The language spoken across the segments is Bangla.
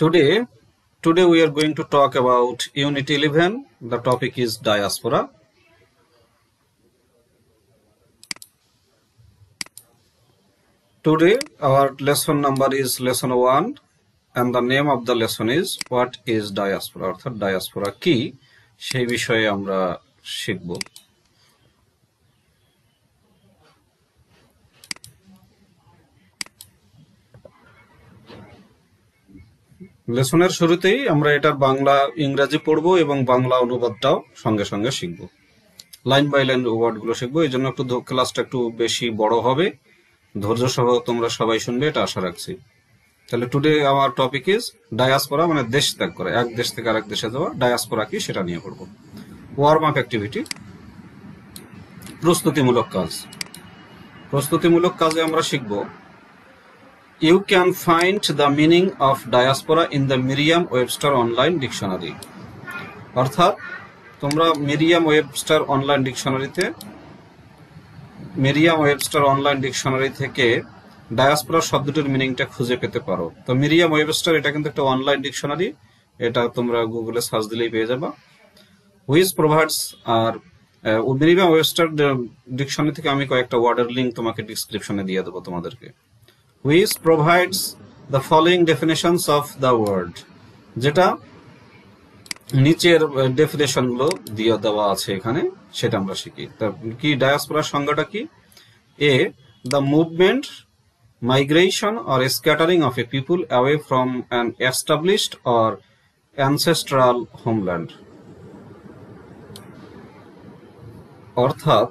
Today, today we are going to talk about Unit 11. The topic is diaspora. Today, our lesson number is lesson 1, and the name of the lesson is What is diaspora? অর্থাৎ diaspora কি সেই বিষয়ে আমরা শিখব। লেসনের শুরুতেই আমরা এটার বাংলা ইংরেজি পড়ব এবং বাংলা অনুবাদটাও সঙ্গে সঙ্গে শিখব। লাইন বাই লাইন ওয়ার্ডগুলো শিখবো, এই জন্য একটু ক্লাসটা একটু বেশি বড় হবে। ধৈর্য সহ তোমরা সবাই শুনবে, এটা আশা রাখছি। তাহলে টুডে আমার টপিক ইজ ডায়াসপোরা, মানে দেশ ত্যাগ করা, এক দেশ থেকে আরেক দেশে যাওয়া। ডায়াসপোরা কি সেটা নিয়ে পড়বো। ওয়ার্ম আপ অ্যাক্টিভিটি, প্রস্তুতিমূলক কাজ। প্রস্তুতিমূলক কাজে আমরা শিখব you can find the meaning of diaspora in the Merriam Webster online dictionary. অর্থাৎ তোমরা মিরিয়াম ওয়েবস্টার অনলাইন ডিকশনারি থেকে ডায়াসপোরা শব্দটির মিনিংটা খুঁজে পেতে পারো। তো মিরিয়াম ওয়েবস্টার এটা কিন্তু একটা অনলাইন ডিকশনারি, এটা তোমরা গুগলে সার্চ দিলেই পেয়ে যাবা। হুইচ প্রোভাইডস আর মিরিয়াম ওয়েবস্টার ডিকশনারি থেকে আমি কয়েকটা ওয়ার্ডের লিঙ্ক তোমাকে ডিসক্রিপশনে দিয়ে দেবো তোমাদেরকে। Which provides the following definitions of the word, যেটা নিচের ডেফিনেশন গুলো দিয়ে দেওয়া আছে এখানে, সেটা আমরা শিখি। কি ডায়াসপোরার সংজ্ঞাটা কি? A, the movement, migration or scattering of a people away from an established or ancestral homeland। অর্থাৎ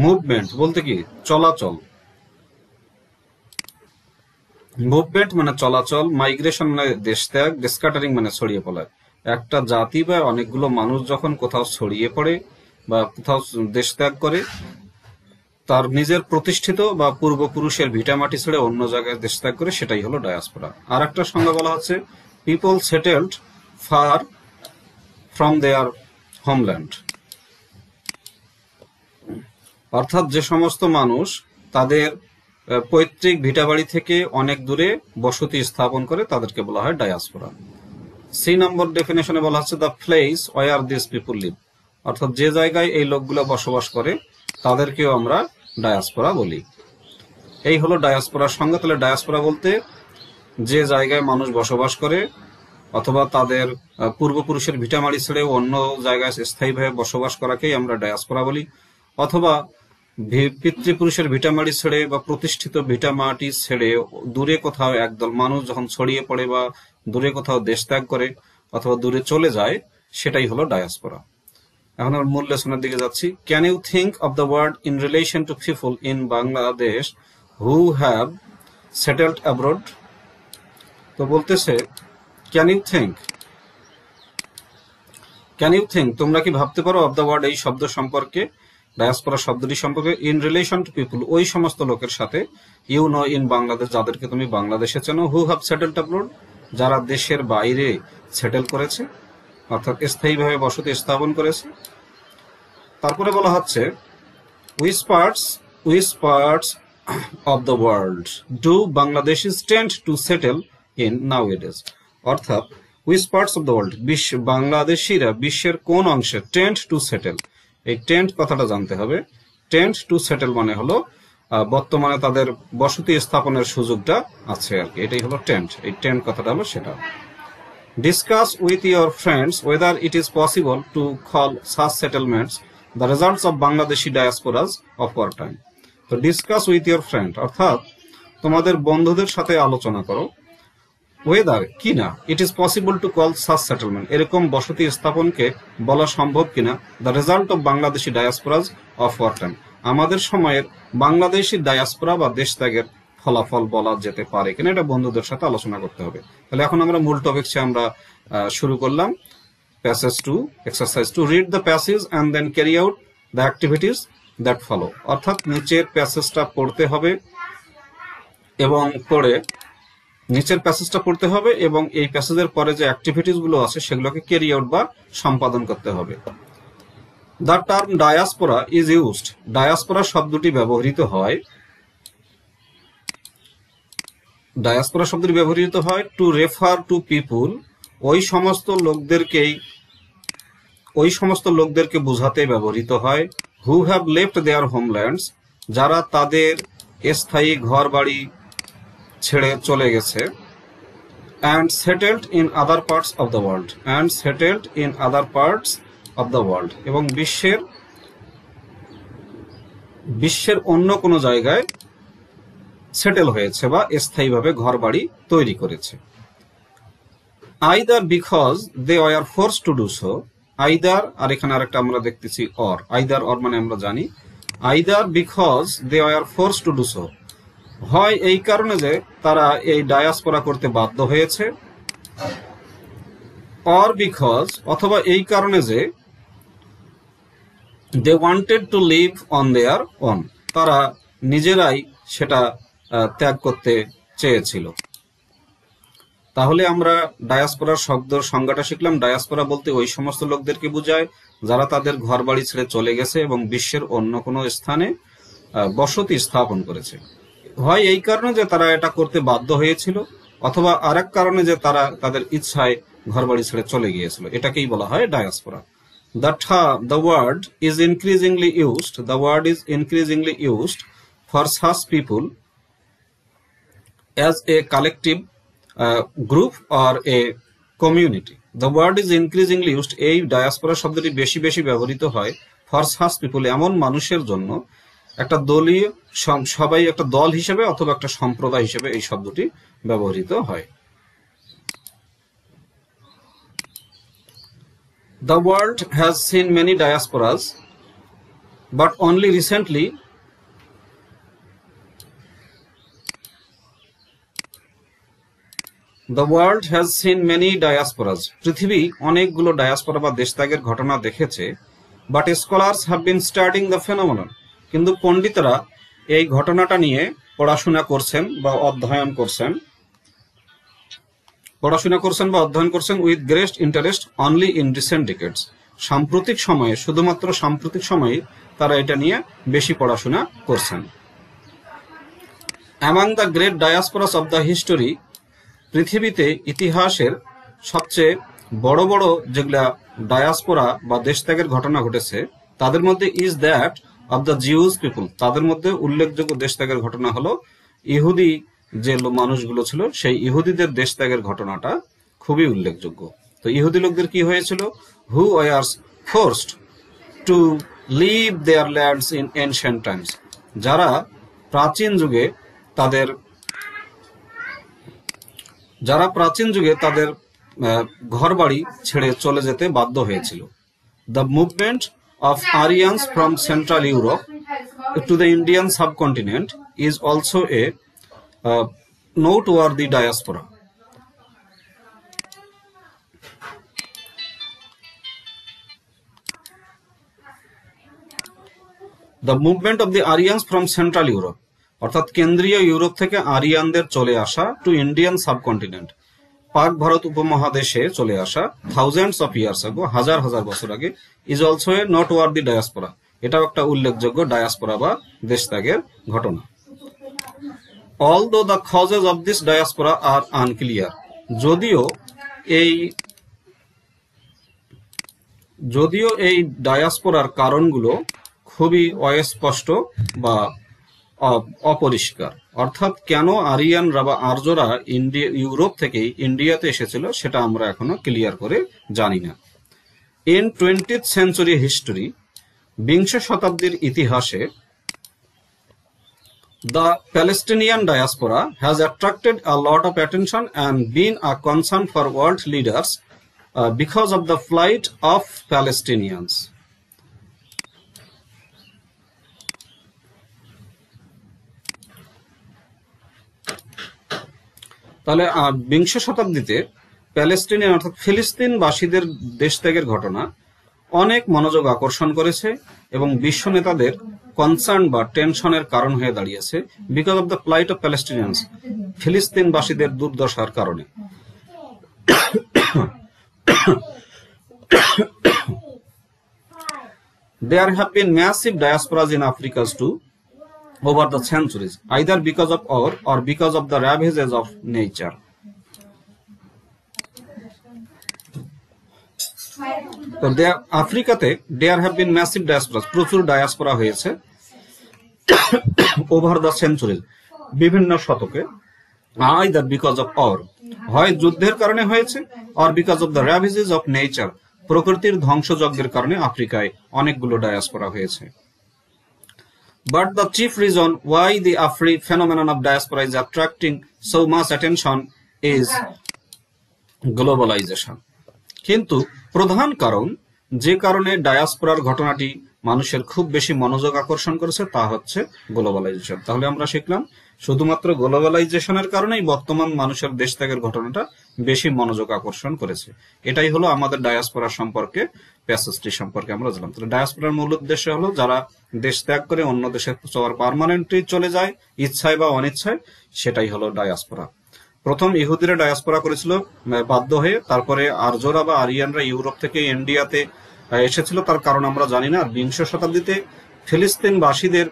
মুভমেন্ট বলতে কি চলাচল, মুভমেন্ট মানে চলাচল, মাইগ্রেশন মানে দেশ ত্যাগ, স্ক্যাটারিং মানে ছড়িয়ে পড়া। একটা জাতি বা অনেকগুলো মানুষ যখন কোথাও ছড়িয়ে পড়ে বা কোথাও দেশ ত্যাগ করে, তার নিজের প্রতিষ্ঠিত বা পূর্বপুরুষের ভিটামাটি ছেড়ে অন্য জায়গায় দেশ ত্যাগ করে, সেটাই হলো ডায়াসপোরা। আর একটা সংজ্ঞা বলা হচ্ছে people settled far from their homeland. অর্থাৎ যে সমস্ত মানুষ তাদের পৈতৃক ভিটাবাড়ি থেকে অনেক দূরে বসতি স্থাপন করে, তাদেরকে বলা হয় ডায়াসপোরা। সি নম্বর ডেফিনেশনে বলা হচ্ছে the place where this people leave. অর্থাৎ যে জায়গায় এই লোকগুলো বসবাস করে তাদেরকেও আমরা ডায়াসপোরা বলি। এই হলো ডায়াসপোরার সংজ্ঞা। তাহলে ডায়াসপোরা বলতে যে জায়গায় মানুষ বসবাস করে অথবা তাদের পূর্বপুরুষের ভিটামাটি ছেড়ে অন্য জায়গায় স্থায়ীভাবে বসবাস করাকেই আমরা ডায়াসপোরা বলি। অথবা পিতৃপুরুষের ভিটামাটি ছেড়ে বা প্রতিষ্ঠিত ভিটামাটি ছেড়ে দূরে কোথাও একদল মানুষ যখন ছড়িয়ে পড়ে বা দূরে কোথাও দেশ ত্যাগ করে অথবা দূরে চলে যায়, সেটাই হলো ডায়াসপোরা। এখন আমরা মূল লেসনের দিকে যাচ্ছি। Can you think of the word in relation to people in Bangladesh who have settled abroad. তো বলতেছে ক্যান ইউ থিঙ্ক, তোমরা কি ভাবতে পারো অফ দ্য ওয়ার্ড এই শব্দ সম্পর্কে, ডায়াসপোরা শব্দটি সম্পর্কে, ইন রিলেশন টু পিপল ওই সমস্ত লোকের সাথে, ইউ নো ইন বাংলাদেশ যাদেরকে তুমি বাংলাদেশে চেনো, হু হ্যাভ সেটেলড অ্যাব্রড যারা দেশের বাইরে সেটেল করেছে অর্থাৎ স্থায়ীভাবে বসতি স্থাপন করেছে। তারপরে বলা হচ্ছে which parts of the world do Bangladeshis tend to settle in nowadays। অর্থাৎ which parts of the world, বাংলাদেশিরা বিশ্বের কোন অংশে tend to settle, এই টেন্ট কথাটা জানতে হবে। টেন্ট টু সেটেল মানে হলো বর্তমানে তাদের বসতি স্থাপনের সুযোগটা আছে আর কি, এটাই হলো টেন্ট। এই টেন্ট কথাটা হলো সেটা। Discuss with your friends whether it is possible to call such settlements the results of Bangladeshi diasporas of our time। তো ডিসকাস উইথ ইয়োর ফ্রেন্ড অর্থাৎ তোমাদের বন্ধুদের সাথে আলোচনা করো, ওয়েদার কিনা, it is possible to call such settlement এরকম বসতি স্থাপনকে বলা সম্ভব কিনা, the result of Bangladeshi diasporas of our time আমাদের সময়ের বাংলাদেশি ডায়াসপোরা বা দেশ ত্যাগের ফলাফল বলা যেতে পারে কিনা, এটা বন্ধুদের সাথে আলোচনা করতে হবে। তাহলে এখন আমরা মূল টপিকসে আমরা শুরু করলাম। Passage two, exercise two, read the passage and then carry out the activities that follow. অর্থাৎ নিচের প্যাসেজটা পড়তে হবে এবং এই প্যাসেজের পরে যে অ্যাক্টিভিটিস গুলো আছে সেগুলোকে ক্যারি আউট বা সম্পাদন করতে হবে। The term diaspora is used, diaspora শব্দটি ব্যবহৃত হয় ডায়াসপোরা শব্দটি ব্যবহৃত হয় টু রেফার টু পিপুল, ওই সমস্ত লোকদেরকে বোঝাতে ব্যবহৃত হয়, হু হ্যাভ লেফট দেয়ার হোমল্যান্ডস, যারা তাদের স্থায়ী ঘর বাড়ি ছেড়ে চলে গেছে, and settled in other parts of the world, এবং বিশ্বের অন্য কোনো জায়গায় সেটেল হয়েছে বা স্থায়ীভাবে ঘর বাড়ি তৈরি করেছে। Either because they were forced to do so, either, আর এখানে আরেকটা আমরা দেখতেছি অর, আইদার অর মানে আমরা জানি, either because they were forced to do so, হয় এই কারণে যে তারা এই ডায়াসপোরা করতে বাধ্য হয়েছে, অর বিকজ, অথবা এই কারণে যে they wanted to leave on their own, তারা নিজেরাই সেটা ত্যাগ করতে চেয়েছিল। তাহলে আমরা ডায়াসপোরার শব্দের সংজ্ঞাটা শিখলাম। ডায়াসপোরা বলতে ওই সমস্ত লোকদেরকে বোঝায় যারা তাদের ঘর বাড়ি ছেড়ে চলে গেছে এবং বিশ্বের অন্য কোনো স্থানে বসতি স্থাপন করেছে, হয় এই কারণে যে তারা এটা করতে বাধ্য হয়েছিল, অথবা আরেক কারণে যে তারা তাদের ইচ্ছায় ঘর বাড়ি ছেড়ে চলে গিয়েছিল, এটাকেই বলা হয় diaspora. The word is increasingly used for such people as a collective group or a community. The word is increasingly used, এই ডায়াসপোরা শব্দটি বেশি বেশি ব্যবহৃত হয় for such people, এমন মানুষের জন্য, একটা দলীয়, সবাই একটা দল হিসেবে অথবা একটা সম্প্রদায় হিসেবে এই শব্দটি ব্যবহৃত হয়। The world has seen many diasporas, but only recently পৃথিবী অনেকগুলো ডায়াসপোরা বা দেশত্যাগের ঘটনা দেখেছে, but scholars have been studying the phenomenon, কিন্তু পণ্ডিতরা এই ঘটনাটা নিয়ে পড়াশোনা করছেন বা অধ্যয়ন করছেন with great interest only in recent decades, শুধুমাত্র সাম্প্রতিক সময়ে তারা এটা নিয়ে বেশি পড়াশোনা করছেন। Among the great diasporas of the history, পৃথিবীতে ইতিহাসের সবচেয়ে বড় বড় যেগুলা ডায়াসপোরা বা দেশত্যাগের ঘটনা ঘটেছে, তাদের মধ্যে is that of the Jews people, তাদের মধ্যে উল্লেখযোগ্য দেশত্যাগের ঘটনা হলো ইহুদি যে মানুষগুলো ছিল, সেই ইহুদিদের দেশত্যাগের ঘটনাটা খুবই উল্লেখযোগ্য। তো ইহুদি লোকদের কি হয়েছিল? Who were forced to leave their lands in ancient times, যারা প্রাচীন যুগে তাদের ঘর বাড়ি ছেড়ে চলে যেতে বাধ্য হয়েছিল। The movement of Aryans from central Europe to the Indian subcontinent is also a noteworthy diaspora. The movement of the Aryans from Central Europe, অর্থাৎ কেন্দ্রীয় ইউরোপ থেকে আরিয়ানদের চলে আসা টু ইন্ডিয়ান সাবকন্টিনেন্ট, পাক ভারত উপমহাদেশে চলে আসা থাউজেন্ডস অফ ইয়ার্স আগে, হাজার হাজার বছর আগে, is also a noteworthy diaspora, এটাও একটা উল্লেখযোগ্য ডায়াসপোরা বা দেশত্যাগের ঘটনা। Although the causes of this diaspora are unclear, যদিও এই ডায়াসপোরার কারণগুলো খুবই অস্পষ্ট বা অপরিষ্কার, অর্থাৎ কেন আরিয়ানরা বা আর্যরা ইউরোপ থেকে ইন্ডিয়াতে এসেছিল সেটা আমরা এখনো ক্লিয়ার করে জানি না। ইন 20th century হিস্টোরি, বিংশ শতাব্দীর ইতিহাসে, the Palestinian diaspora has attracted a lot of attention and been a concern for world leaders because of the plight of Palestinians. তাহলে বিংশ শতাব্দীতে প্যালেস্টিনিয়ান অর্থাৎ ফিলিস্তিনবাসীদের দেশত্যাগের ঘটনা অনেক মনোযোগ আকর্ষণ করেছে এবং বিশ্ব নেতাদের কনসার্ন বা টেনশনের কারণ হয়ে দাঁড়িয়েছে, because of the plight of Palestinians, ফিলিস্তিনবাসীদের দুর্দশার কারণে। There have been massive diasporas in Africa too. over the centuries, either because of war or because of the ravages of nature. তো আফ্রিকাতে there have been massive diaspora, প্রচুর ডায়াসপোরা হয়েছে ওভার দ্য সেঞ্চুরিজ, বিভিন্ন শতকে, আইদার বিকজ অফ অর, হয় যুদ্ধের কারণে হয়েছে, or because of the ravages of nature, প্রকৃতির ধ্বংসযজ্ঞের কারণে আফ্রিকায় অনেকগুলো ডায়াসপোরা হয়েছে। But the chief reason why the phenomenon of diaspora is attracting so much attention is globalization. কিন্তু প্রধান কারণ, যে কারণে ডায়াসপোরার ঘটনাটি মানুষের খুব বেশি মনোযোগ আকর্ষণ করেছে, তা হচ্ছে গ্লোবালাইজেশন। তাহলে আমরা শিখলাম শুধুমাত্র গ্লোবালাইজেশনের কারণেই বর্তমান মানুষের দেশ ত্যাগের ঘটনাটা বেশি মনোযোগ আকর্ষণ করেছে। এটাই হলো আমাদের ডায়াসপোরা সম্পর্কে, প্যাসেজটি সম্পর্কে আমরা জানলাম। তাহলে ডায়াসপোরার মূল উদ্দেশ্য হলো যারা দেশ ত্যাগ করে অন্য দেশে পার্মানেন্টলি চলে যায়, ইচ্ছায় বা অনিচ্ছায়, সেটাই হলো ডায়াসপোরা। প্রথম ইহুদিরা ডায়াসপোরা করেছিল বাধ্য হয়ে, তারপরে আর্যরা বা আরিয়ানরা ইউরোপ থেকে ইন্ডিয়াতে এসেছিল, তার কারণ আমরা জানি না। আর বিংশ শতাব্দীতে ফিলিস্তিনবাসীদের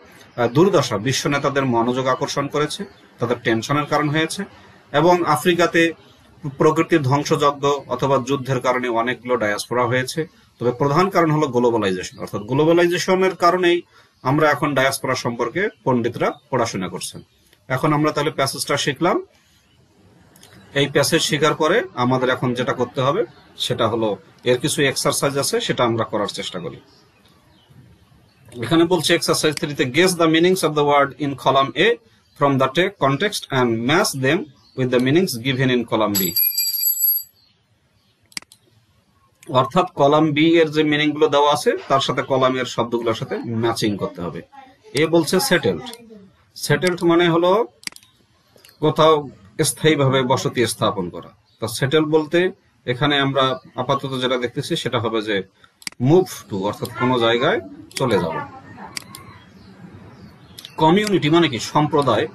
দুর্দশা বিশ্ব নেতাদের মনোযোগ আকর্ষণ করেছে, তাদের টেনশনের কারণ হয়েছে। এবং আফ্রিকাতে প্রকৃতির ধ্বংসযজ্ঞ অথবা যুদ্ধের কারণে অনেকগুলো ডায়াসপোরা হয়েছে। তবে প্রধান কারণ হলো গ্লোবালাইজেশন, অর্থাৎ গ্লোবালাইজেশনের কারণেই আমরা এখন ডায়াসপোরা সম্পর্কে পণ্ডিতরা পড়াশোনা করছেন। এখন আমরা তাহলে প্যাসেজটা শিখলাম। এই প্যাসেজ শেখার পরে আমাদের এখন যেটা করতে হবে সেটা হলো এর কিছু এক্সারসাইজ আছে, সেটা আমরা করার চেষ্টা করি। এখানে বলছে এক্সারসাইজ 3 তে guess the meanings of the word in column A from the context and match them with the meanings given in column B. অর্থাৎ কলাম বি এর যে মিনিং গুলো দেওয়া আছে তার সাথে কলামের শব্দগুলোর সাথে ম্যাচিং করতে হবে। এ বলছে সেটেলড। সেটেলড মানে হলো কোথাও স্থায়ীভাবে বসতি স্থাপন করা। তা সেটেল বলতে এখানে আমরা আপাতত যেটা দেখতেছি সেটা হবে যে মুভ টু, অর্থাৎ কোনো জায়গায় চলে যাব। কমিউনিটি মানে কি? সম্প্রদায়,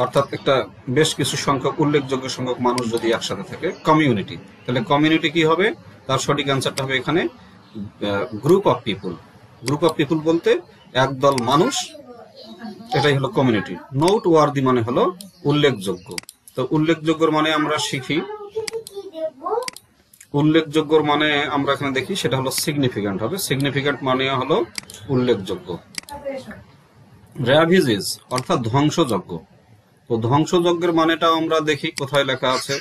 অর্থাৎ একটা বেশ কিছু সংখ্যক, উল্লেখযোগ্য সংখ্যক মানুষ যদি একসাথে থাকে, কমিউনিটি। তাহলে কমিউনিটি কি হবে? তার সঠিক অ্যান্সারটা হবে এখানে group of people. Group of people বলতে একদল মানুষ, এটাই হলো কমিউনিটি। নোট ওয়ার্দি মানে হলো উল্লেখযোগ্য। তো উল্লেখযোগ্যর মানে আমরা শিখি, উল্লেখযোগ্যর মানে আমরা এখানে দেখি সেটা হলো সিগনিফিক্যান্ট হবে। সিগনিফিক্যান্ট মানে হলো উল্লেখযোগ্য। র্যাভিজেস অর্থাৎ ধ্বংসযজ্ঞ। তো ধ্বংসযজ্ঞের মানেটা আমরা দেখি কোথায় লেখা আছে।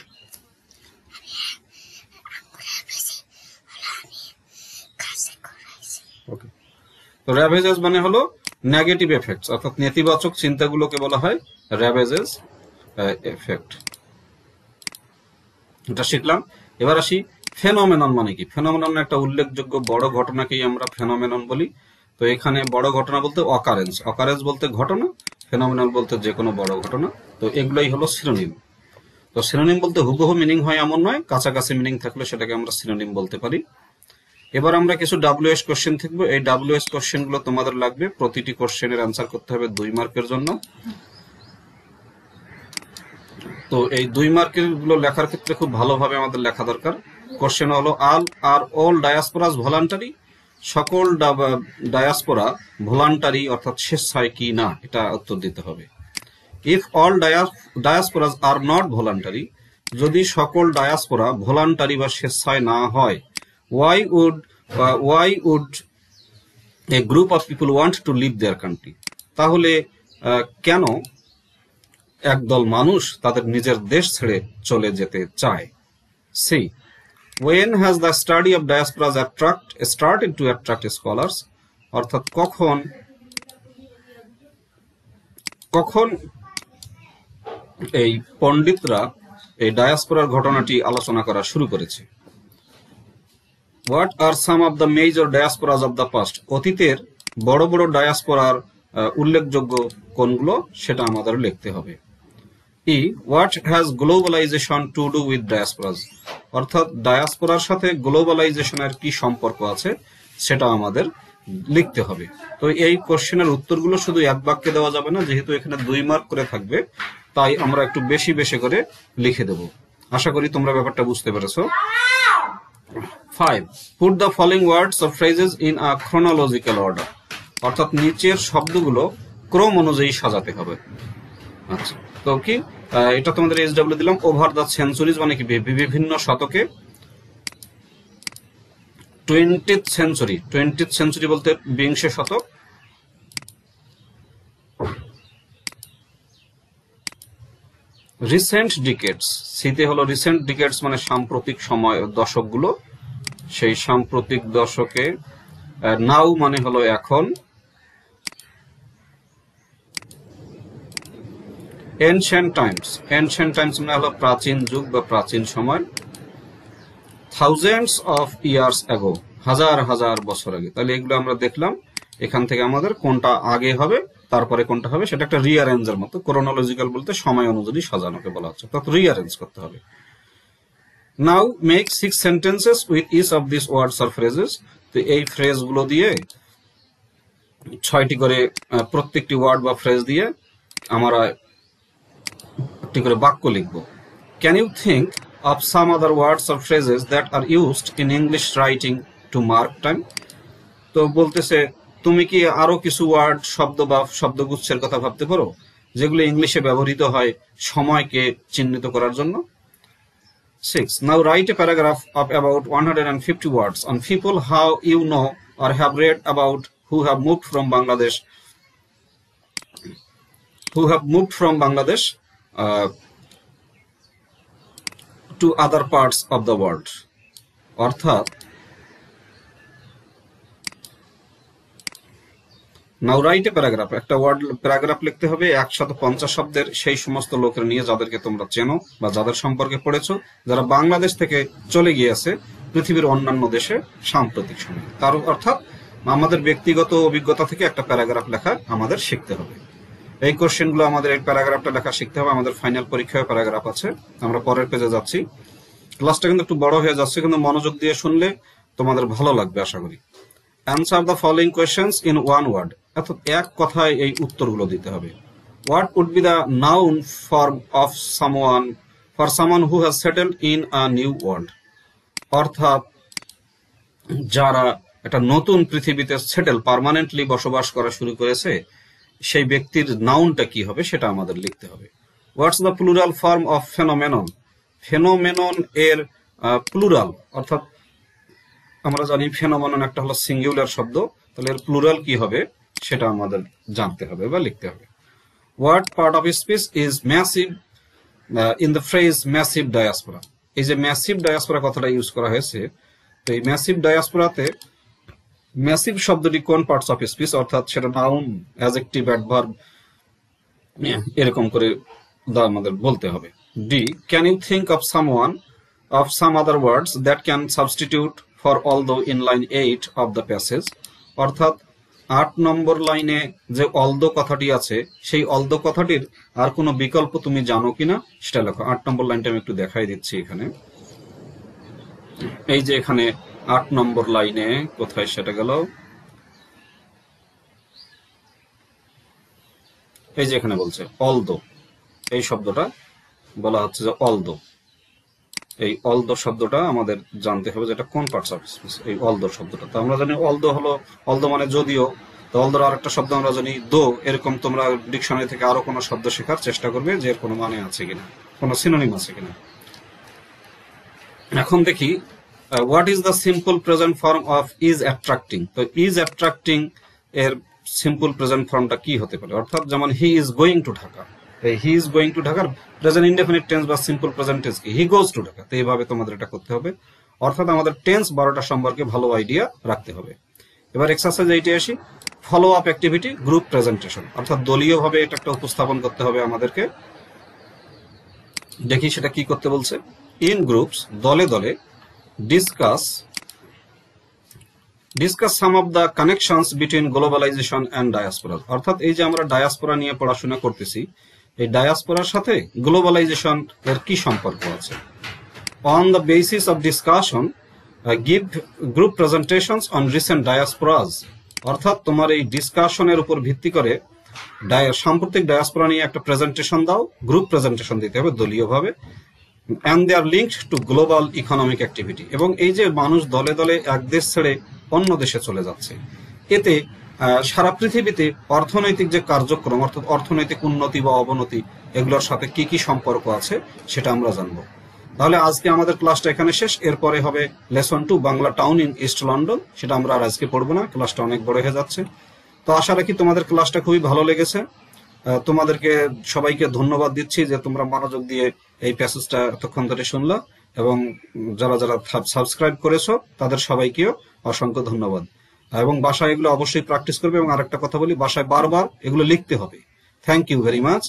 তো র্যাভেজেস মানে হলো নেগেটিভ এফেক্টস, অর্থাৎ নেতিবাচক চিন্তাগুলোকে বলা হয় র্যাভেজেস এফেক্ট। এটা শিখলাম। এবার আসি ফেনোমেনন মানে কি? ফেনোমেনন একটা উল্লেখযোগ্য বড় ঘটনাকেই আমরা ফেনোমেনন বলি। তো এখানে বড় ঘটনা বলতে অকারেন্স, অকারেন্স বলতে ঘটনা, ফেনোমেনন বলতে যে কোনো বড় ঘটনা। তো এগুলাই হলো সিনোনিম। তো সিনোনিম বলতে হুবহু মিনিং হয় এমন নয়, কাছাকাছি মিনিং থাকলে সেটাকে আমরা সিনোনিম বলতে পারি। এবার আমরা কিছু WH কোশ্চেন থাকবে। এই WH কোশ্চেন গুলো তোমাদের লাগবে, প্রতিটি কোশ্চেনের অ্যান্সার করতে হবে 2 মার্কের জন্য। তো এই 2 মার্কের গুলো লেখার ক্ষেত্রে খুব ভালোভাবে আমাদের লেখা দরকার। কোশ্চেন হলো অল ডায়াসপোরাস ভলান্টারি, সকল ডায়াসপোরা ভলান্টারি অর্থাৎ স্বেচ্ছায় কি না, এটা উত্তর দিতে হবে। If all diasporas are not voluntary, যদি সকল ডায়াসপোরা ভলান্টারি বা স্বেচ্ছায় না হয়, why would a group of people want to leave their country? তাহলে কেন একদল মানুষ তাদের নিজের দেশ ছেড়ে চলে যেতে চায়? See, when has the study of diasporas started to attract scholars? অর্থাৎ কখন এই পণ্ডিতরা এই ডায়াসপোরার ঘটনাটি আলোচনা করা শুরু করেছে। What are some of the major diasporas of the past? অতীতের বড় বড় ডায়াসপোরার উল্লেখযোগ্য কোনগুলো সেটা আমাদের লিখতে হবে। What has globalization to do with diasporas? অর্থাৎ ডায়াসপোরার সাথে গ্লোবালাইজেশনের কি সম্পর্ক আছে সেটা আমাদের লিখতে হবে। তো এই কোশ্চেনের উত্তরগুলো শুধু এক বাক্যে দেওয়া যাবে না, যেহেতু এখানে 2 মার্ক করে থাকবে, তাই আমরা একটু বেশি বেশি করে লিখে দেব। আশা করি তোমরা ব্যাপারটা বুঝতে পেরেছো। 5. Put the following words or phrases in a chronological order. অর্থাৎ নিচের শব্দগুলো ক্রম অনুযায়ী সাজাতে হবে। আচ্ছা, তো কি এটা তোমাদের SW দিলাম। ওভার দ্য সেঞ্চুরিজ মানে কি বিভিন্ন শতকে। 20th সেঞ্চুরি বলতে বিংশ শতক। রিসেন্ট ডিকেডস, সিতে হলো রিসেন্ট ডিকেডস মানে সাম্প্রতিক সময় দশকগুলো, সেই সাম্প্রতিক দশকে। নাও মানে হলো এখন। এনশিয়েন্ট টাইমস মানে হলো প্রাচীন যুগ বা প্রাচীন সময়। থাউজেন্ডস অফ ইয়ার্স অ্যাগো, হাজার হাজার বছর আগে। তাহলে এগুলো আমরা দেখলাম, এখান থেকে আমাদের কোনটা আগে হবে তারপরে কোনটা হবে সেটা একটা রিঅ্যারেঞ্জের মতো। ক্রোনোলজিক্যাল বলতে সময় অনুযায়ী সাজানোকে বলা হচ্ছে, তত রিঅ্যারেঞ্জ করতে হবে। Now make 6 sentences with each of this words or phrases. তো এই ফ্রেজ গুলো দিয়ে 6টি করে প্রত্যেকটি ওয়ার্ড বা ফ্রেজ দিয়ে আমরা একটি করে বাক্য লিখব। Can you think of some other words or phrases that are used in English writing to mark time? তো বলতেছে তুমি কি আরো কিছু ওয়ার্ড, শব্দ বা শব্দগুচ্ছের কথা ভাবতে পারো যেগুলো ইংলিশে ব্যবহৃত হয় সময়কে চিহ্নিত করার জন্য? 6. Now write a paragraph of about 150 words on people how you know or have read about who have moved from Bangladesh to other parts of the world. অর্থাৎ নাও রাইট এ প্যারাগ্রাফ, একটা ওয়ার্ড প্যারাগ্রাফ লিখতে হবে 150 শব্দের সেই সমস্ত লোকের নিয়ে যাদেরকে তোমরা চেনো বা যাদের সম্পর্কে পড়েছো, যারা বাংলাদেশ থেকে চলে গিয়েছে পৃথিবীর অন্যান্য দেশে সাম্প্রতিক সময়। তার অর্থাৎ আমাদের ব্যক্তিগত অভিজ্ঞতা থেকে একটা প্যারাগ্রাফ লেখা আমাদের শিখতে হবে। এই কোশ্চেনগুলো আমাদের এই প্যারাগ্রাফটা লেখা শিখতে হবে। আমাদের ফাইনাল পরীক্ষায় প্যারাগ্রাফ আছে, আমরা পরের পেজে যাচ্ছি। ক্লাসটা কিন্তু একটু বড় হয়ে যাচ্ছে, কিন্তু মনোযোগ দিয়ে শুনলে তোমাদের ভালো লাগবে আশা করি। Answer the following questions in one word, অর্থাৎ এক কথায় এই উত্তরগুলো দিতে হবে। What would be the noun form of someone who has settled in a new world? অর্থাৎ যারা একটা নতুন পৃথিবীতে সেটেল, পার্মানেন্টলি বসবাস করা শুরু করেছে, সেই ব্যক্তির নাউনটা কি হবে সেটা আমাদের লিখতে হবে। What's the plural form of phenomenon? Phenomenon এর প্লুরাল, অর্থাৎ আমরা জানি ফেনোমেনন একটা হলো সিঙ্গুলার শব্দ, তাহলে এর প্লুরাল কি হবে সেটা আমাদের জানতে হবে বা লিখতে হবে। What part of speech is massive in the phrase massive diaspora? এই যে ম্যাসিভ ডায়াসপোরা কথাটা ইউজ করা হয়েছে, তো এই ম্যাসিভ ডায়াসপোরাতে ম্যাসিভ শব্দটি কোন পার্টস অফ স্পিচ, অর্থাৎ সেটা নাউন, অ্যাডজেক্টিভ, অ্যাডভার্ব এরকম করে আমাদের বলতে হবে। D, can you think of some other words that can substitute for although in line 8 of the passage? অর্থাৎ 8 নম্বর লাইনে যে অলদো কথাটি আছে, সেই অলদো কথাটির আর কোনো বিকল্প তুমি জানো কিনা সেটা লেখো। 8 নম্বর লাইনটা আমি একটু দেখাই দিচ্ছি এখানে। এই যে এখানে 8 নম্বর লাইনে, কোথায় সেটা গেল, এই যে এখানে বলছে অলদো, এই শব্দটা বলা হচ্ছে যে অলদো। এই অলদো শব্দটা আমাদের জানতে হবে যেটা কোন পার্টস অফ স্পিচ, এই অলদো শব্দটা। তো আমরা জানি অলদো হলো, অলদো মানে যদিও, তো অলদোর আরেকটা শব্দ আমরা জানি দো। এরকম তোমরা ডিকশনারি থেকে আরো কোনো শব্দ শেখার চেষ্টা করবে যে এর কোনো মানে আছে কিনা, কোনো সিনোনিম আছে কিনা। এখন দেখি what is the simple present form of is attracting? তো ইজ অ্যাট্রাক্টিং এর সিম্পল প্রেজেন্ট ফর্মটা কি হতে পারে? অর্থাৎ যেমন he is going to Dhaka, he is going to ঢাকার প্রেজেন্ট ইনডেফিনিট টেন্স বা সিম্পল প্রেজেন্ট টেন্স কি? হি গোজ টু ঢাকা। তো এইভাবে তোমাদের এটা করতে হবে, অর্থাৎ আমাদের টেন্স 12টা সম্পর্কে ভালো আইডিয়া রাখতে হবে। এবার এক্সারসাইজ এইটা আসি, follow up activity group presentation, অর্থাৎ দলীয় ভাবে এটা একটা উপস্থাপন করতে হবে আমাদেরকে। দেখি সেটা কি করতে বলছে। ইন গ্রুপস, দলে দলে, discuss some of the connections between globalization and diaspora. অর্থাৎ এই যে আমরা ডায়াসপোরা নিয়ে পড়াশোনা করতেছি, এই ডায়াসপোরার সাথে গ্লোবালাইজেশন এর কি সম্পর্ক আছে? On the basis of discussion give group presentations on recent diasporas. অর্থাৎ তোমার এই ডিসকাশনের উপর ভিত্তি করে সাম্প্রতিক ডায়াসপোরা নিয়ে একটা প্রেজেন্টেশন দাও, গ্রুপ প্রেজেন্টেশন দিতে হবে দলীয়ভাবে। and they are linked to global economic activity। এবং এই যে মানুষ দলে দলে এক দেশ ছেড়ে অন্য দেশে চলে যাচ্ছে, এতে সারা পৃথিবীতে অর্থনৈতিক যে কার্যক্রম অর্থাৎ অর্থনৈতিক উন্নতি বা অবনতি এগুলোর সাথে কি কি সম্পর্ক আছে সেটা আমরা জানবো। তাহলে আজকে আমাদের ক্লাসটা এখানে শেষ। এরপরে হবে lesson 2 Bangla town in east London. সেটা আমরা আর আজকে পড়বো না, ক্লাসটা অনেক বড় হয়ে যাচ্ছে। তো আশা রাখি তোমাদের ক্লাসটা খুবই ভালো লেগেছে। তোমাদেরকে সবাইকে ধন্যবাদ দিচ্ছি যে তোমরা মনোযোগ দিয়ে এই প্যাসেজটা এতক্ষণ ধরে শুনলা, এবং যারা যারা সাবস্ক্রাইব করেছো তাদের সবাইকেও অসংখ্য ধন্যবাদ। এবং বাসায় এগুলো অবশ্যই প্র্যাকটিস করবে। এবং আরেকটা কথা বলি, বাসায় বারবার এগুলো লিখতে হবে। Thank you very much.